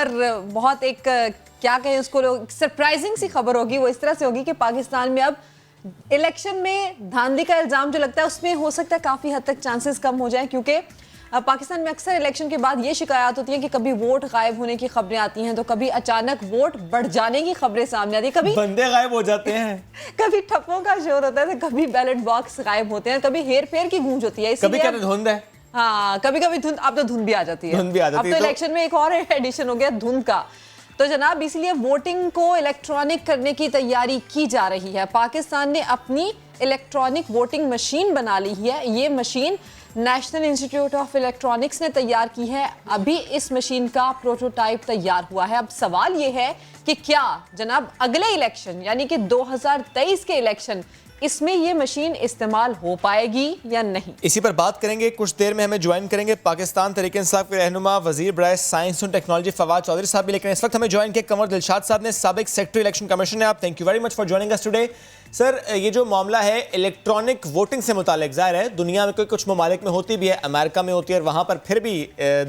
खबर बहुत एक क्या कहें उसको, लोग सरप्राइजिंग सी खबर होगी। वो इस तरह से होगी कि पाकिस्तान में अब इलेक्शन में धांधली का इल्जाम जो लगता है उसमें हो सकता है काफी हद तक चांसेस कम हो जाए, क्योंकि पाकिस्तान में अक्सर इलेक्शन के बाद ये शिकायत होती है कि कभी वोट गायब होने की खबरें आती हैं, तो कभी अचानक वोट बढ़ जाने की खबरें सामने आती है, कभी बंदे गायब हो जाते हैं कभी ठप्पों का शोर होता है, तो कभी बैलेट बॉक्स गायब होते हैं, कभी हेर फेर की गूंज होती है। कभी कहते धुंध है, हाँ कभी कभी धुंध, अब तो धुंध भी आ जाती है, धुंध भी आ जाती अब तो इलेक्शन में एक और एडिशन हो गया धुंध का। तो जनाब इसलिए वोटिंग को इलेक्ट्रॉनिक करने की तैयारी की जा रही है। पाकिस्तान ने अपनी इलेक्ट्रॉनिक वोटिंग मशीन बना ली है। ये machine national institute of electronics ने तैयार की है। अभी इस मशीन का प्रोटोटाइप तैयार हुआ है। अब सवाल ये है कि क्या जनाब अगले इलेक्शन यानी कि 2023 के इलेक्शन इसमें ये मशीन इस्तेमाल हो पाएगी या नहीं। इसी पर बात करेंगे। कुछ देर में हमें ज्वाइन करेंगे पाकिस्तान तहरीक इंसाफ के रहनुमा वजीर बराए साइंस और टेक्नोलॉजी फवाद चौधरी साहब भी, लेकिन इस वक्त हमें ज्वाइन किया कंवर दिलशाद साहब ने, साबिक सेक्रेटरी इलेक्शन कमीशन है। आप thank you very much for joining us today. Sir, ये जो मामला है इलेक्ट्रॉनिक वोटिंग से मुतालिक, ज़ाहिर है दुनिया में कुछ ममालिक में होती भी है, अमेरिका में होती है और वहाँ पर फिर भी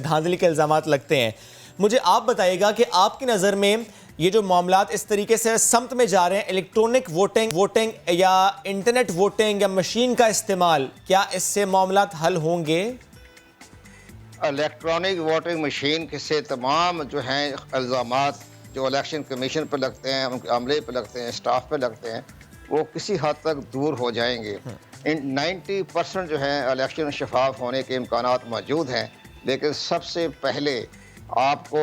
धांधली के इल्ज़ामात लगते हैं। मुझे आप बताइएगा कि आपकी नज़र में ये जो मामलात इस तरीके से समत में जा रहे हैं, इलेक्ट्रॉनिक वोटिंग या इंटरनेट वोटिंग या मशीन का इस्तेमाल, क्या इससे मामलात हल होंगे? इलेक्ट्रॉनिक वोटिंग मशीन से तमाम जो हैं इल्ज़ामात जो इलेक्शन कमीशन पर लगते हैं, उनके अमले पर लगते हैं, स्टाफ पर लगते हैं, वो किसी हद तक दूर हो जाएंगे। 90% जो है इलेक्शन शफाफ होने के इम्कानात मौजूद हैं, लेकिन सबसे पहले आपको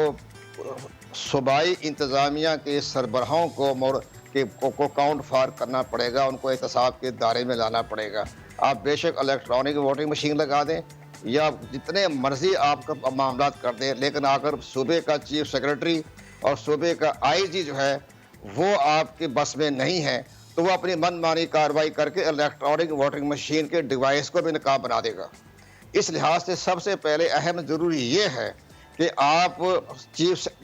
सूबाई इंतज़ामिया के सरबराहों को काउंट फार करना पड़ेगा, उनको एहतसाब के दायरे में लाना पड़ेगा। आप बेशक इलेक्ट्रॉनिक वोटिंग मशीन लगा दें या जितने मर्जी आपका मामला कर दें, लेकिन अगर सूबे का चीफ सेक्रेटरी और सूबे का आईजी जो है वो आपके बस में नहीं है, तो वो अपनी मनमानी कार्रवाई करके इलेक्ट्रॉनिक वोटिंग मशीन के डिवाइस को भी नकाब बना देगा। इस लिहाज से सबसे पहले अहम ज़रूरी ये है कि आप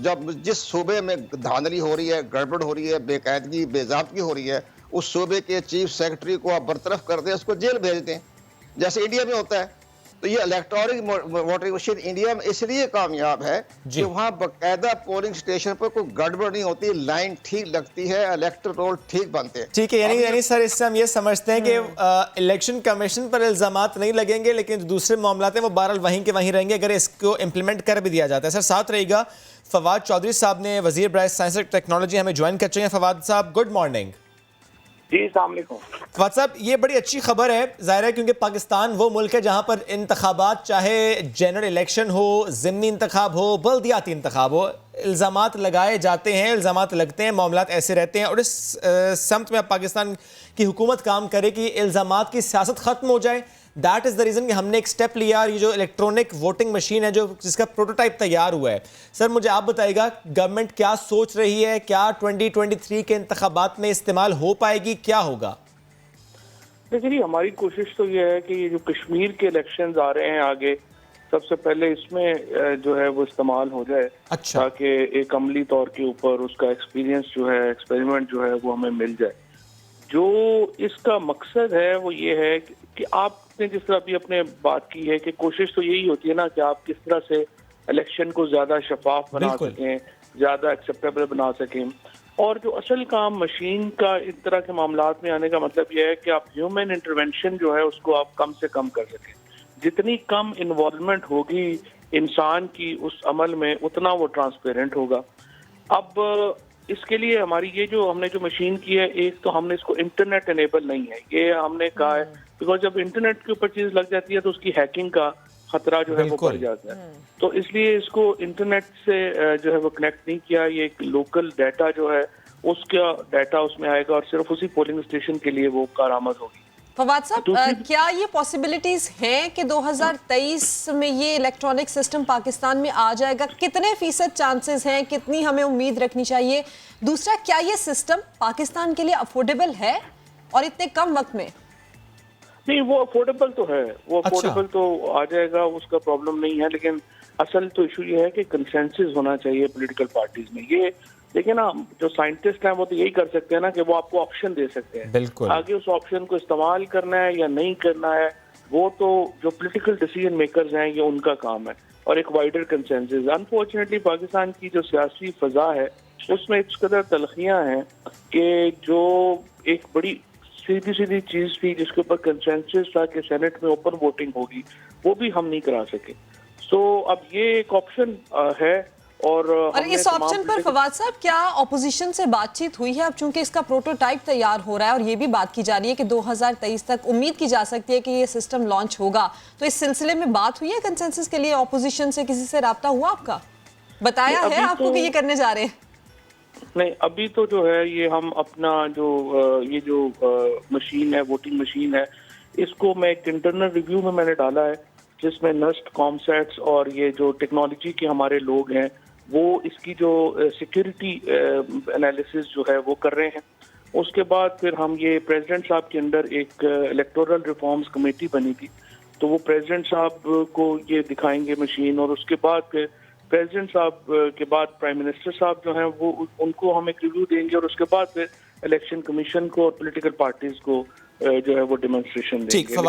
जब जिस सूबे में धांधली हो रही है, गड़बड़ हो रही है, बेकायदगी बेज़ाब्तगी हो रही है, उस सूबे के चीफ सेक्रेटरी को आप बरतरफ कर दें, उसको जेल भेज दें, जैसे इंडिया में होता है। तो ये इलेक्ट्रॉनिक वोटिंग मशीन इंडिया में इसलिए कामयाब है कि वहाँ बाकायदा पोलिंग स्टेशन पर कोई गड़बड़ नहीं होती, लाइन ठीक लगती है, इलेक्टोरल रोल ठीक बनते हैं। ठीक है, यानी सर इससे हम ये समझते हैं कि इलेक्शन कमीशन पर इल्जामात नहीं लगेंगे, लेकिन जो दूसरे मामला हैं वो बहरहाल वहीं के वहीं रहेंगे अगर इसको इम्प्लीमेंट कर भी दिया जाता है। सर साथ रहेगा फवाद चौधरी साहब ने, वजीर बराए साइंस और टेक्नोलॉजी, हमें ज्वाइन कर चुके हैं। फवाद साहब गुड मॉर्निंग। जी अस्सलाम वालेकुम। फवाद साहब, ये बड़ी अच्छी खबर है, ज़ाहिर है क्योंकि पाकिस्तान वो मुल्क है जहाँ पर इंतखाबात, चाहे जनरल इलेक्शन हो, ज़िमनी इंतखाब हो, बल्दियाती इंतखाब हो, इल्ज़ामात लगाए जाते हैं, इल्ज़ामात लगते हैं, मामलात ऐसे रहते हैं और इस समत में अब पाकिस्तान की हुकूमत काम करे कि इल्ज़ामात की सियासत ख़त्म हो जाए। दैट इज़ द रीज़न कि हमने एक स्टेप लिया। ये जो इलेक्ट्रॉनिक वोटिंग मशीन है, जो जिसका प्रोटोटाइप तैयार हुआ है, सर मुझे आप बताइएगा गवर्नमेंट क्या सोच रही है, क्या 2023 के इंतखाबात में इस्तेमाल हो पाएगी, क्या होगा? देखिए हमारी कोशिश तो ये है कि ये जो कश्मीर के इलेक्शंस आ रहे हैं आगे, सबसे पहले इसमें जो है वो इस्तेमाल हो जाए। अच्छा। ताकि एक अमली तौर के ऊपर उसका एक्सपीरियंस जो है, एक्सपेरिमेंट जो है वो हमें मिल जाए। जो इसका मकसद है वो ये है कि आपने जिस तरह अभी अपने बात की है कि कोशिश तो यही होती है ना कि आप किस तरह से इलेक्शन को ज्यादा शफाफ बना सकें, ज्यादा एक्सेप्टेबल बना सकें। और जो असल काम मशीन का इस तरह के मामलात में आने का मतलब यह है कि आप ह्यूमन इंटरवेंशन जो है उसको आप कम से कम कर सकें। जितनी कम इन्वॉल्वमेंट होगी इंसान की उस अमल में, उतना वो ट्रांसपेरेंट होगा। अब इसके लिए हमारी ये जो हमने जो मशीन की है, एक तो हमने इसको इंटरनेट एनेबल नहीं है, ये हमने कहा है बिकॉज जब इंटरनेट के ऊपर चीज लग जाती है तो उसकी हैकिंग का खतरा जो है वो बढ़ जाता है। तो इसलिए इसको इंटरनेट से जो है वो कनेक्ट नहीं किया। ये एक लोकल डाटा जो है उसका डाटा उसमें आएगा और सिर्फ उसी पोलिंग स्टेशन के लिए वो कारआमद होगी। फवाद साहब, क्या ये पॉसिबिलिटीज हैं कि 2023 में ये इलेक्ट्रॉनिक सिस्टम पाकिस्तान में आ जाएगा? कितने फीसद चांसेस हैं, कितनी हमें उम्मीद रखनी चाहिए? दूसरा, क्या ये सिस्टम पाकिस्तान के लिए अफोर्डेबल है और इतने कम वक्त में? नहीं, वो अफोर्डेबल तो है, वो अफोर्डेबल तो आ जाएगा, उसका प्रॉब्लम नहीं है। लेकिन असल तो इशू ये है कि कंसेंसस होना चाहिए पॉलिटिकल पार्टीज में। ये देखिए ना, जो साइंटिस्ट हैं वो तो यही कर सकते हैं ना कि वो आपको ऑप्शन दे सकते हैं। बिल्कुल। आगे उस ऑप्शन को इस्तेमाल करना है या नहीं करना है वो तो जो पॉलिटिकल डिसीजन मेकर्स हैं ये उनका काम है। और एक वाइडर कंसेंसस। अनफॉर्चुनेटली पाकिस्तान की जो सियासी फजा है उसमें इस कदर तलखियां हैं कि जो एक बड़ी सीधी सीधी चीज थी जिसके ऊपर कंसेंसस था कि सेनेट में ओपन वोटिंग होगी, वो भी हम नहीं करा सके। सो अब ये एक ऑप्शन है और हमने इस तमाम ऑप्शन पर फवाद साहब क्या ऑपोजिशन से बातचीत हुई है? अब चूंकि इसका प्रोटोटाइप तैयार हो रहा है और ये भी बात की जा रही है कि 2023 तक उम्मीद की जा सकती है कि ये सिस्टम लॉन्च होगा, तो इस सिलसिले में बात हुई है कंसेंसस के लिए? ऑपोजिशन से किसी से राब्ता हुआ आपका? बताया है आपको कि ये करने जा रहे हैं? नहीं, अभी तो जो है ये हम अपना जो मशीन है, वोटिंग मशीन है, इसको मैं एक इंटरनल रिव्यू में मैंने डाला है जिसमें नस्ट, कॉमसेट्स और ये जो टेक्नोलॉजी के हमारे लोग हैं वो इसकी जो सिक्योरिटी एनालिसिस जो है वो कर रहे हैं। उसके बाद फिर हम ये प्रेसिडेंट साहब के अंडर एक इलेक्टोरल रिफॉर्म्स कमेटी बनी थी, तो वो प्रेसिडेंट साहब को ये दिखाएंगे मशीन, और उसके बाद फिर प्रेसिडेंट साहब के बाद प्राइम मिनिस्टर साहब जो हैं वो उनको हम एक रिव्यू देंगे, और उसके बाद फिर इलेक्शन कमीशन को और पॉलिटिकल पार्टीज को जो है वो डेमोन्स्ट्रेशन देंगे।